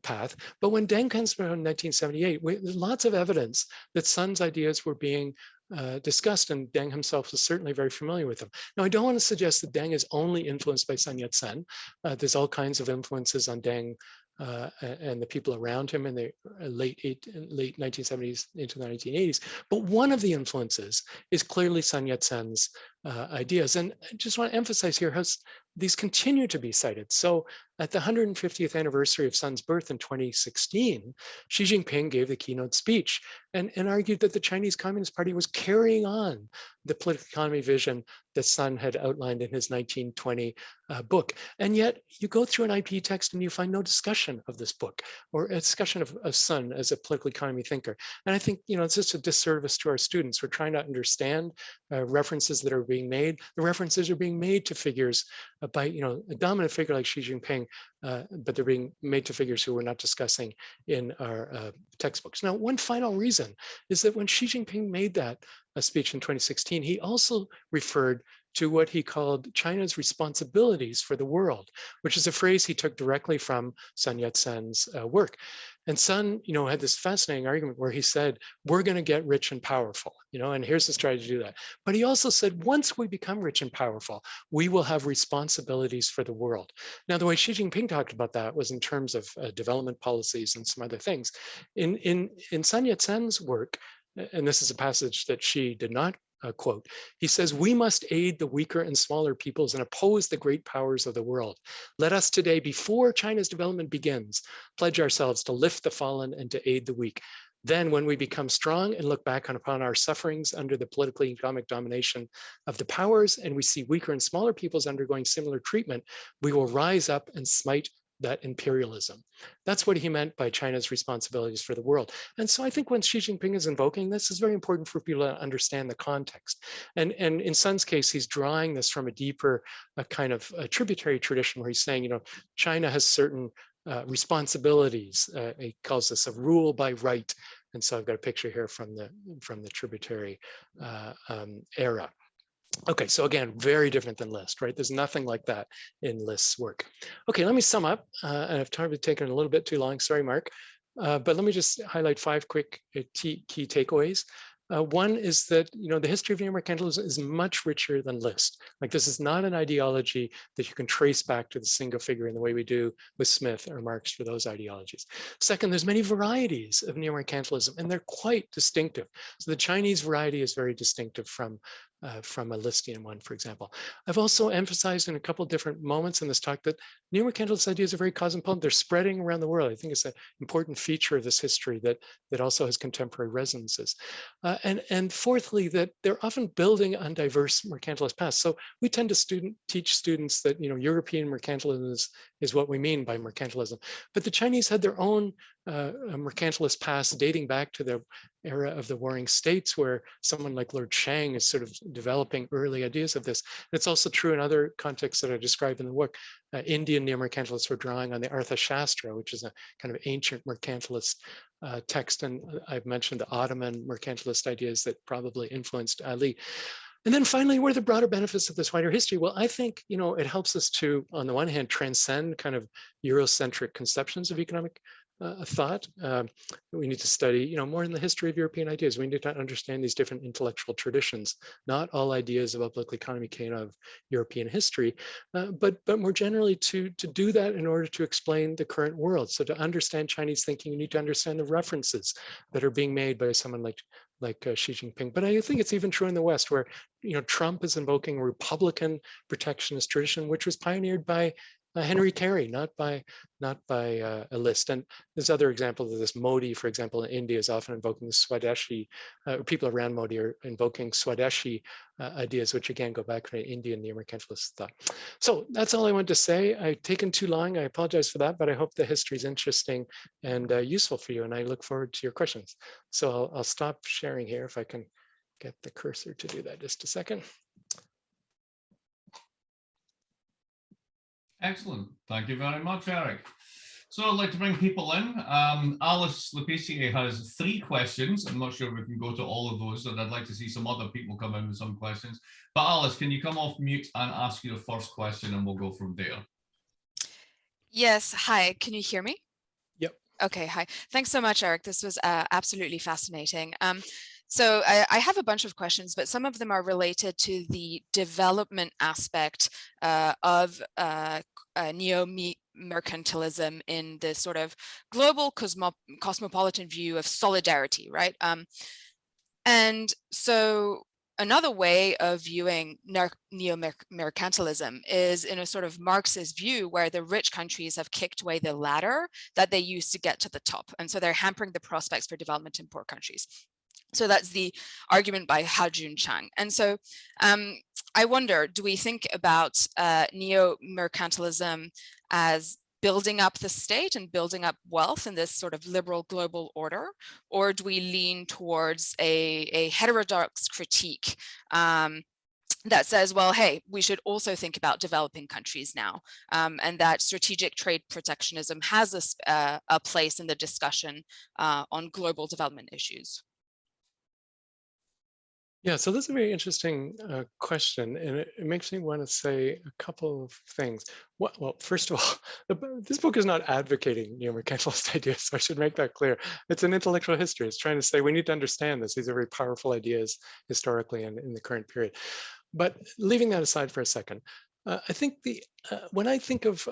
Speaker 2: path. But when Deng comes around in 1978, there's lots of evidence that Sun's ideas were being discussed, and Deng himself was certainly very familiar with them. Now, I don't want to suggest that Deng is only influenced by Sun Yat-sen. There's all kinds of influences on Deng and the people around him in the late 1970s into the 1980s. But one of the influences is clearly Sun Yat-sen's ideas. And I just want to emphasize here how these continue to be cited. So at the 150th anniversary of Sun's birth in 2016, Xi Jinping gave the keynote speech and argued that the Chinese Communist Party was carrying on the political economy vision that Sun had outlined in his 1920 book. And yet you go through an IP text and you find no discussion of this book or a discussion of Sun as a political economy thinker. And I think, it's just a disservice to our students. We're trying to understand references that are being made. The references are being made to figures by, a dominant figure like Xi Jinping, but they're being made to figures who we're not discussing in our textbooks. Now, one final reason is that when Xi Jinping made that speech in 2016, he also referred to what he called China's responsibilities for the world, which is a phrase he took directly from Sun Yat-sen's work. And Sun, had this fascinating argument where he said, we're going to get rich and powerful, and here's the strategy to do that. But he also said, once we become rich and powerful, we will have responsibilities for the world. Now, the way Xi Jinping talked about that was in terms of development policies and some other things. In Sun Yat-sen's work, and this is a passage that Xi did not quote, he says, we must aid the weaker and smaller peoples and oppose the great powers of the world. Let us today, before China's development begins, pledge ourselves to lift the fallen and to aid the weak. Then when we become strong and look back upon our sufferings under the political economic domination of the powers, and we see weaker and smaller peoples undergoing similar treatment, we will rise up and smite that imperialism. That's what he meant by China's responsibilities for the world. And so I think when Xi Jinping is invoking this, it's very important for people to understand the context. And in Sun's case, he's drawing this from a deeper kind of a tributary tradition where he's saying, China has certain responsibilities. He calls this a rule by right. And so I've got a picture here from the tributary era. Okay, so again, very different than List, right? There's nothing like that in List's work. Okay, let me sum up. And I've probably taken a little bit too long, sorry, Mark. But let me just highlight 5 quick key takeaways. One is that, the history of neo-mercantilism is much richer than List. Like, this is not an ideology that you can trace back to the single figure in the way we do with Smith or Marx for those ideologies. Second, there's many varieties of neo-mercantilism, and they're quite distinctive. So the Chinese variety is very distinctive from from a Listian one, for example. I've also emphasized in a couple of different moments in this talk that neo-mercantilist ideas are very cosmopolitan. They're spreading around the world. I think it's an important feature of this history that also has contemporary resonances. And fourthly, that they're often building on diverse mercantilist paths. So we tend to teach students that European mercantilism is what we mean by mercantilism. But the Chinese had their own mercantilist past dating back to the era of the Warring States, where someone like Lord Shang is sort of developing early ideas of this. And it's also true in other contexts that I describe in the work. Indian neo-mercantilists were drawing on the Arthashastra, which is a kind of ancient mercantilist text. And I've mentioned the Ottoman mercantilist ideas that probably influenced Ali. And then finally, what are the broader benefits of this wider history? Well, I think, it helps us to, on the one hand, transcend kind of Eurocentric conceptions of economic thought. We need to study, more in the history of European ideas. We need to understand these different intellectual traditions. Not all ideas about political economy came out of European history, but more generally to do that in order to explain the current world. So to understand Chinese thinking, you need to understand the references that are being made by someone like Xi Jinping. But I think it's even true in the West, where Trump is invoking a Republican protectionist tradition, which was pioneered by Henry Carey, not by a List. And there's other examples of this. Modi, for example, in India is often invoking the Swadeshi. People around Modi are invoking Swadeshi ideas, which again go back to Indian neo-mercantilist thought. So that's all I want to say. I've taken too long. I apologize for that, but I hope the history is interesting and useful for you. And I look forward to your questions. So I'll stop sharing here if I can get the cursor to do that. Just a second.
Speaker 1: Excellent. Thank you very much, Eric. So I'd like to bring people in. Alice Lepicier has 3 questions. I'm not sure we can go to all of those, and I'd like to see some other people come in with some questions. But Alice, can you come off mute and ask your first question, and we'll go from there.
Speaker 3: Yes. Hi. Can you hear me?
Speaker 2: Yep.
Speaker 3: Okay. Hi. Thanks so much, Eric. This was absolutely fascinating. So I have a bunch of questions, but some of them are related to the development aspect of neo-mercantilism in this sort of global cosmopolitan view of solidarity, right? And so another way of viewing neo-mercantilism is in a sort of Marxist view, where the rich countries have kicked away the ladder that they used to get to the top. And so they're hampering the prospects for development in poor countries. So that's the argument by Ha-Joon Chang. And so I wonder, do we think about neo-mercantilism as building up the state and building up wealth in this sort of liberal global order? Or do we lean towards a heterodox critique that says, well, hey, we should also think about developing countries now, and that strategic trade protectionism has a place in the discussion on global development issues?
Speaker 2: Yeah, so this is a very interesting question, and it makes me want to say a couple of things. Well, first of all, this book is not advocating neo-mercantilist ideas, so I should make that clear. It's an intellectual history. It's trying to say we need to understand this. These are very powerful ideas historically and in the current period. But leaving that aside for a second, I think when I think of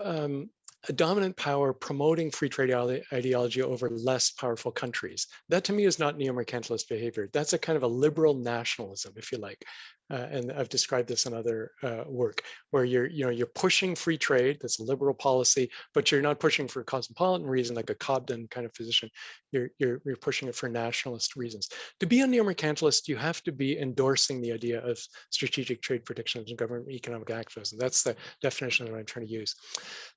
Speaker 2: a dominant power promoting free trade ideology over less powerful countries, that to me is not neo-mercantilist behavior. That's a kind of a liberal nationalism, if you like. And I've described this in other work, where you're pushing free trade. That's a liberal policy, but you're not pushing for a cosmopolitan reason, like a Cobden kind of position. You're pushing it for nationalist reasons. To be a neo-mercantilist, you have to be endorsing the idea of strategic trade protectionism and government economic activism. That's the definition that I'm trying to use.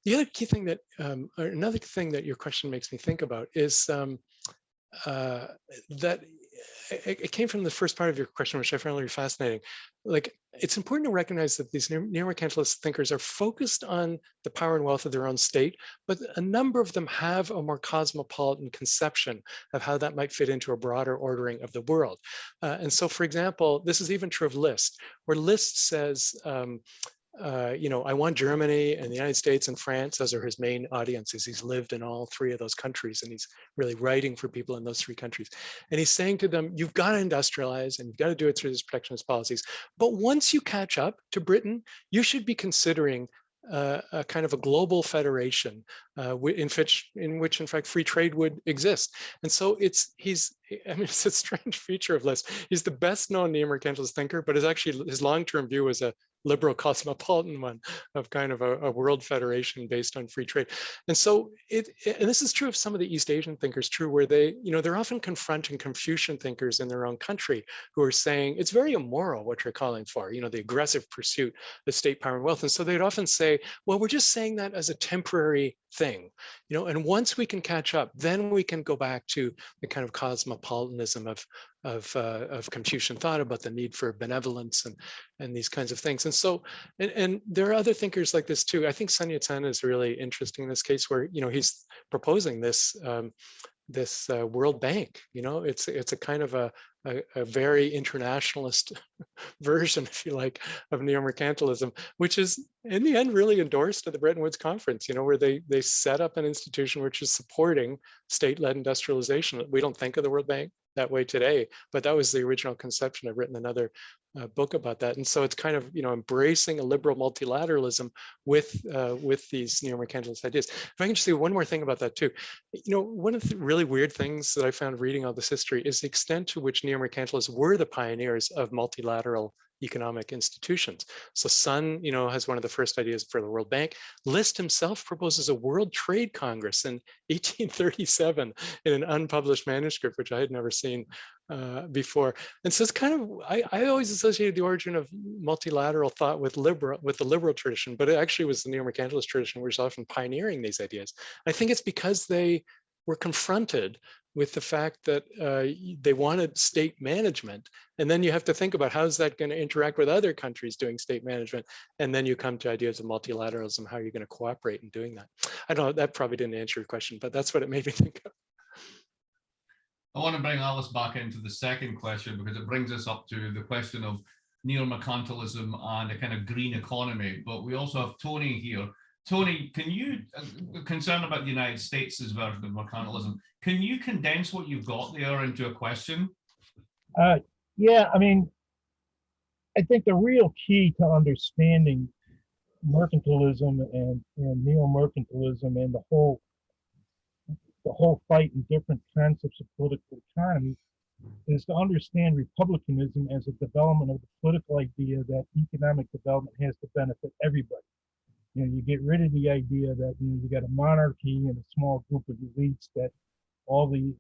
Speaker 2: The other key thing that, or another thing that your question makes me think about is that it came from the first part of your question, which I found really fascinating. Like, it's important to recognize that these neo-mercantilist thinkers are focused on the power and wealth of their own state, but a number of them have a more cosmopolitan conception of how that might fit into a broader ordering of the world. And so, for example, this is even true of List, where List says, I want Germany and the United States and France. Those are his main audiences. He's lived in all 3 of those countries, and he's really writing for people in those 3 countries. And he's saying to them, you've got to industrialize, and you've got to do it through these protectionist policies. But once you catch up to Britain, you should be considering a kind of a global federation in which in fact free trade would exist. And so he's I mean, it's a strange feature of List. He's the best known neo-mercantilist thinker, but his long-term view was a liberal cosmopolitan one of kind of a world federation based on free trade. And so and this is true of some of the East Asian thinkers too, where they're often confronting Confucian thinkers in their own country who are saying it's very immoral what you're calling for, the aggressive pursuit of state power and wealth. And so they'd often say, well, we're just saying that as a temporary thing, and once we can catch up, then we can go back to the kind of cosmopolitanism of Confucian thought about the need for benevolence and these kinds of things. And so, and there are other thinkers like this too. I think Sun Yat-sen is really interesting in this case, where he's proposing this World Bank. It's a kind of a very internationalist version, if you like, of neo-mercantilism, which is in the end really endorsed at the Bretton Woods Conference, where they set up an institution which is supporting state-led industrialization. We don't think of the World Bank that way today, but that was the original conception. I've written another book about that. And so it's kind of, embracing a liberal multilateralism with these neo-mercantilist ideas. If I can just say one more thing about that too. One of the really weird things that I found reading all this history is the extent to which neo-mercantilists were the pioneers of multilateral economic institutions. So Sun, has one of the first ideas for the World Bank. List himself proposes a World Trade Congress in 1837 in an unpublished manuscript, which I had never seen before. And so it's kind of, I always associated the origin of multilateral thought with the liberal tradition, but it actually was the neo-mercantilist tradition which was often pioneering these ideas. I think it's because they were confronted with the fact that they wanted state management. And then you have to think about how's that going to interact with other countries doing state management. And then you come to ideas of multilateralism, how you're going to cooperate in doing that. I don't know, that probably didn't answer your question, but that's what it made me think of.
Speaker 1: I want to bring Alice back into the second question because it brings us up to the question of neo-mercantilism and a kind of green economy. But we also have Tony here. Tony, can you, concerned about the United States' version of mercantilism, can you condense what you've got there into a question?
Speaker 4: Yeah, I mean, I think the real key to understanding mercantilism and neo-mercantilism and the whole fight in different concepts of political economy is to understand republicanism as a development of the political idea that economic development has to benefit everybody. You get rid of the idea that you got a monarchy and a small group of elites, that all the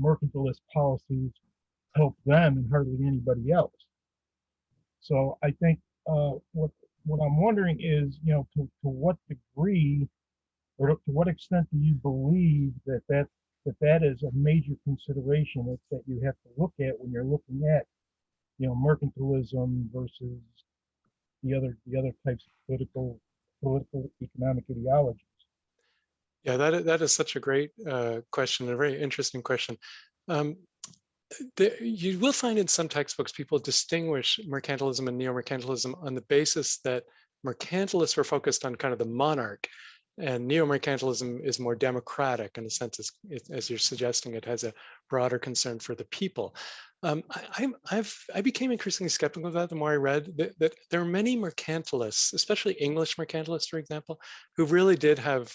Speaker 4: mercantilist policies help them and hardly anybody else. So I think what I'm wondering is, to what degree or to what extent do you believe that is a major consideration that you have to look at when you're looking at mercantilism versus the other types of political economic ideologies?
Speaker 2: Yeah, that is such a great question, a very interesting question. You will find in some textbooks people distinguish mercantilism and neo-mercantilism on the basis that mercantilists were focused on kind of the monarch, and neo-mercantilism is more democratic in a sense, as you're suggesting, it has a broader concern for the people. I became increasingly skeptical of that the more I read that there are many mercantilists, especially English mercantilists, for example, who really did have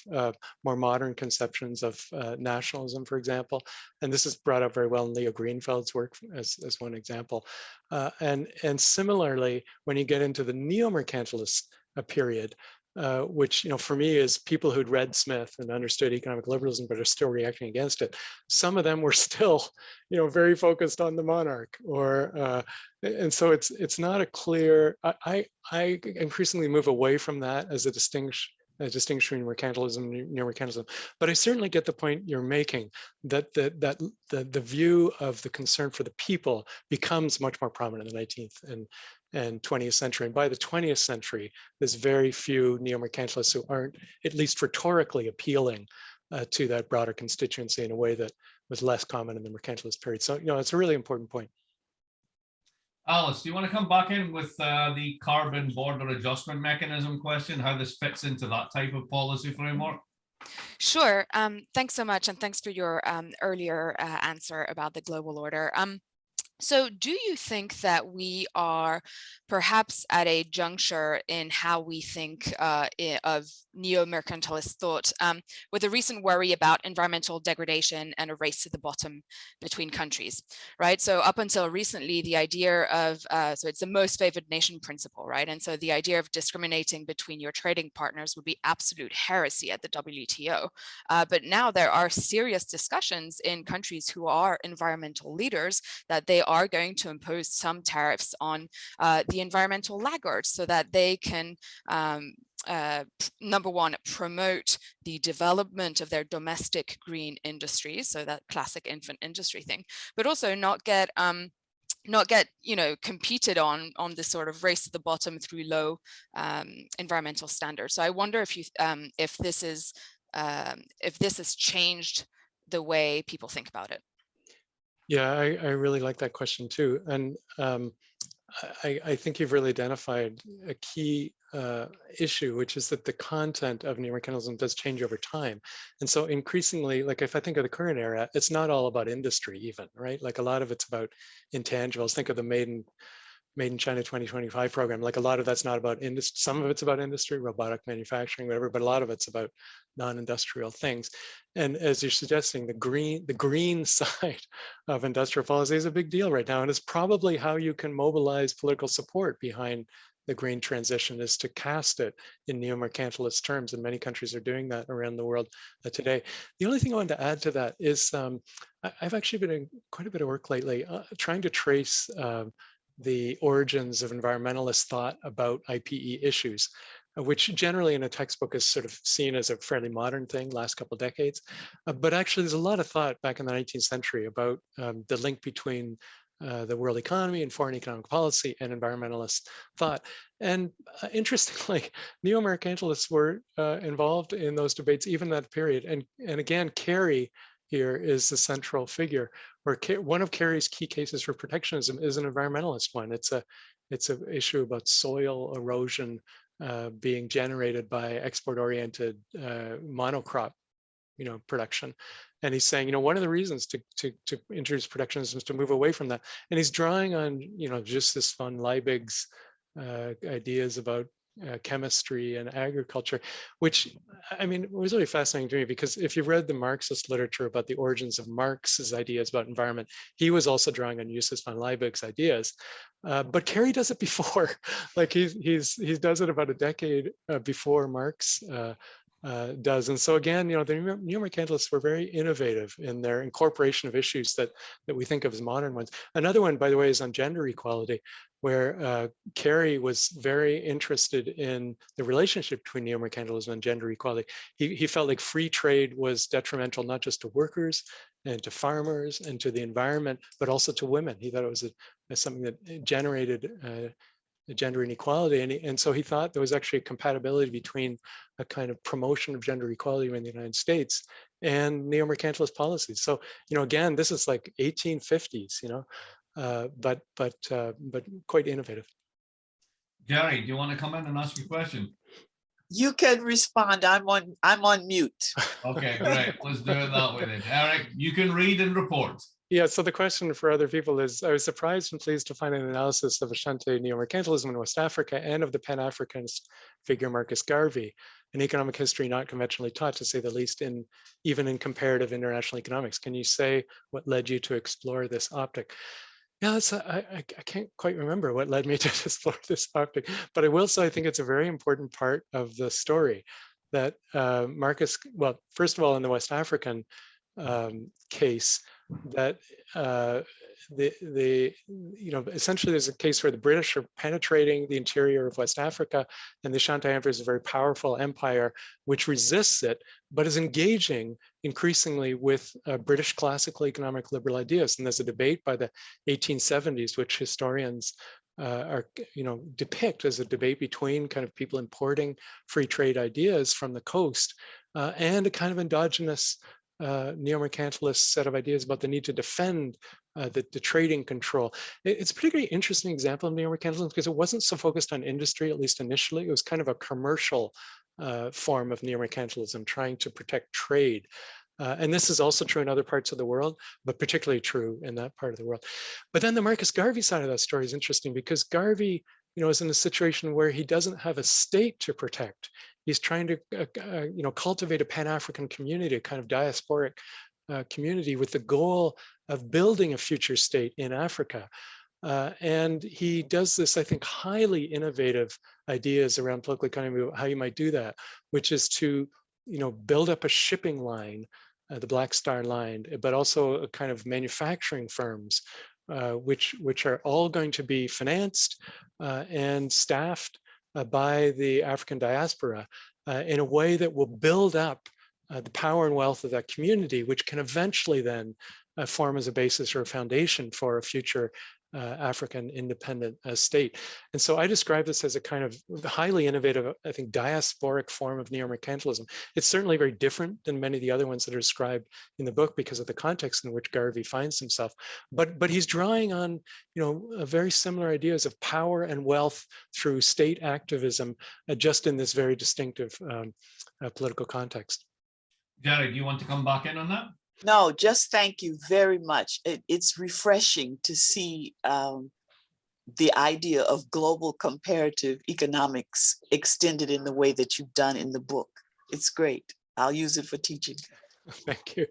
Speaker 2: more modern conceptions of nationalism, for example. And this is brought up very well in Leo Greenfeld's work as one example. And similarly, when you get into the neo-mercantilist period, which, for me is people who'd read Smith and understood economic liberalism, but are still reacting against it. Some of them were still, very focused on the monarch, and so it's not a clear. I increasingly move away from that as a distinction between mercantilism and neo-mercantilism. But I certainly get the point you're making that the view of the concern for the people becomes much more prominent in the 19th and 20th century. And by the 20th century, there's very few neo-mercantilists who aren't at least rhetorically appealing to that broader constituency in a way that was less common in the mercantilist period. So, it's a really important point.
Speaker 1: Alice, do you want to come back in with the carbon border adjustment mechanism question, how this fits into that type of policy framework?
Speaker 3: Sure. Thanks so much. And thanks for your earlier answer about the global order. So do you think that we are perhaps at a juncture in how we think of neo-mercantilist thought with a recent worry about environmental degradation and a race to the bottom between countries, right? So up until recently, the idea of, so it's the most favored nation principle, right? And so the idea of discriminating between your trading partners would be absolute heresy at the WTO. But now there are serious discussions in countries who are environmental leaders that they are going to impose some tariffs on the environmental laggards so that they can number one, promote the development of their domestic green industries, so that classic infant industry thing, but also not get competed on this sort of race to the bottom through low environmental standards. So I wonder if you if this has changed the way people think about it.
Speaker 2: Yeah, I really like that question too. And I think you've really identified a key issue, which is that the content of neo-mercantilism does change over time. And so increasingly, like if I think of the current era, it's not all about industry even, right? Like a lot of it's about intangibles. Think of the Made in China 2025 program. Like a lot of that's not about industry. Some of it's about industry, robotic manufacturing, whatever, but a lot of it's about non-industrial things. And as you're suggesting, the green side of industrial policy is a big deal right now. And it's probably how you can mobilize political support behind the green transition, is to cast it in neo-mercantilist terms. And many countries are doing that around the world today. The only thing I wanted to add to that is I've actually been doing quite a bit of work lately trying to trace the origins of environmentalist thought about IPE issues, which generally in a textbook is sort of seen as a fairly modern thing, last couple of decades. But actually there's a lot of thought back in the 19th century about the link between the world economy and foreign economic policy and environmentalist thought. And interestingly, neo-mercantilists were involved in those debates even that period. And again, Carey here is the central figure, where one of Carey's key cases for protectionism is an environmentalist one. It's an issue about soil erosion being generated by export-oriented monocrop, production. And he's saying, one of the reasons to introduce protectionism is to move away from that. And he's drawing on, just this von Liebig's ideas about chemistry and agriculture, which, was really fascinating to me, because if you've read the Marxist literature about the origins of Marx's ideas about environment, he was also drawing on Justus von Liebig's ideas. But Carey does it before, like he does it about a decade before Marx does. And so again, the neo-mercantilists were very innovative in their incorporation of issues that we think of as modern ones. Another one, by the way, is on gender equality, where Carey was very interested in the relationship between neo-mercantilism and gender equality. He felt like free trade was detrimental not just to workers and to farmers and to the environment, but also to women. He thought it was something that generated gender inequality. And so he thought there was actually a compatibility between a kind of promotion of gender equality in the United States and neo-mercantilist policies. So, again, this is like 1850s, but quite innovative.
Speaker 1: Jerry, do you want to come in and ask your question?
Speaker 5: You can respond. I'm on mute.
Speaker 1: Okay, great. Let's do it that way then. Eric, you can read and report.
Speaker 2: Yeah, so the question for other people is, I was surprised and pleased to find an analysis of Ashanti neo-mercantilism in West Africa and of the Pan-Africanist figure Marcus Garvey, an economic history not conventionally taught, to say the least, even in comparative international economics. Can you say what led you to explore this optic? Yeah, I can't quite remember what led me to explore this optic, but I will say I think it's a very important part of the story that Marcus, well, first of all, in the West African case, that essentially there's a case where the British are penetrating the interior of West Africa, and the Ashanti Empire is a very powerful empire which resists it, but is engaging increasingly with British classical economic liberal ideas. And there's a debate by the 1870s, which historians depict as a debate between kind of people importing free trade ideas from the coast and a kind of endogenous neo-mercantilist set of ideas about the need to defend the trading control. It's a particularly interesting example of neo-mercantilism because it wasn't so focused on industry, at least initially. It was kind of a commercial form of neo-mercantilism trying to protect trade. And this is also true in other parts of the world, but particularly true in that part of the world. But then the Marcus Garvey side of that story is interesting because Garvey, is in a situation where he doesn't have a state to protect. He's trying to, cultivate a Pan-African community, a kind of diasporic community with the goal of building a future state in Africa. And he does this, I think, highly innovative ideas around political economy, how you might do that, which is to, build up a shipping line, the Black Star Line, but also a kind of manufacturing firms, which are all going to be financed and staffed by the African diaspora in a way that will build up the power and wealth of that community, which can eventually then form as a basis or a foundation for a future African independent state. And so I describe this as a kind of highly innovative, I think, diasporic form of neo-mercantilism. It's certainly very different than many of the other ones that are described in the book because of the context in which Garvey finds himself. But he's drawing on, very similar ideas of power and wealth through state activism, just in this very distinctive political context.
Speaker 1: Jared, do you want to come back in on that?
Speaker 5: No, just thank you very much. It's refreshing to see the idea of global comparative economics extended in the way that you've done in the book. It's great. I'll use it for teaching.
Speaker 2: Thank you.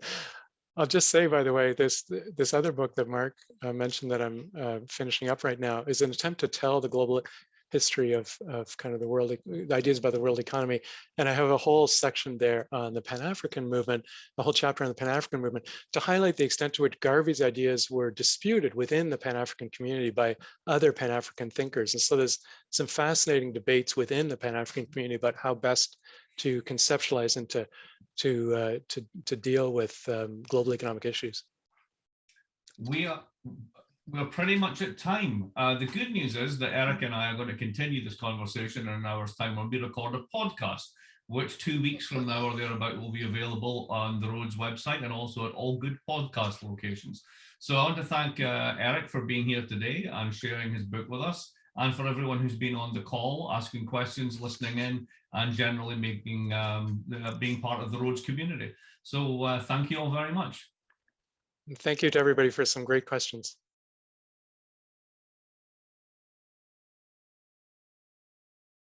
Speaker 2: I'll just say, by the way, this other book that Mark mentioned that I'm finishing up right now is an attempt to tell the global history of kind of the ideas about the world economy. And I have a whole section there on the Pan-African movement, a whole chapter on the Pan-African movement, to highlight the extent to which Garvey's ideas were disputed within the Pan-African community by other Pan-African thinkers. And so there's some fascinating debates within the Pan-African community about how best to conceptualize and to deal with global economic issues.
Speaker 1: We're pretty much at time. The good news is that Eric and I are going to continue this conversation in an hour's time when we record a podcast, which 2 weeks from now or thereabout will be available on the Rhodes website and also at all good podcast locations. So I want to thank Eric for being here today and sharing his book with us, and for everyone who's been on the call, asking questions, listening in, and generally being part of the Rhodes community. So thank you all very much.
Speaker 2: And thank you to everybody for some great questions.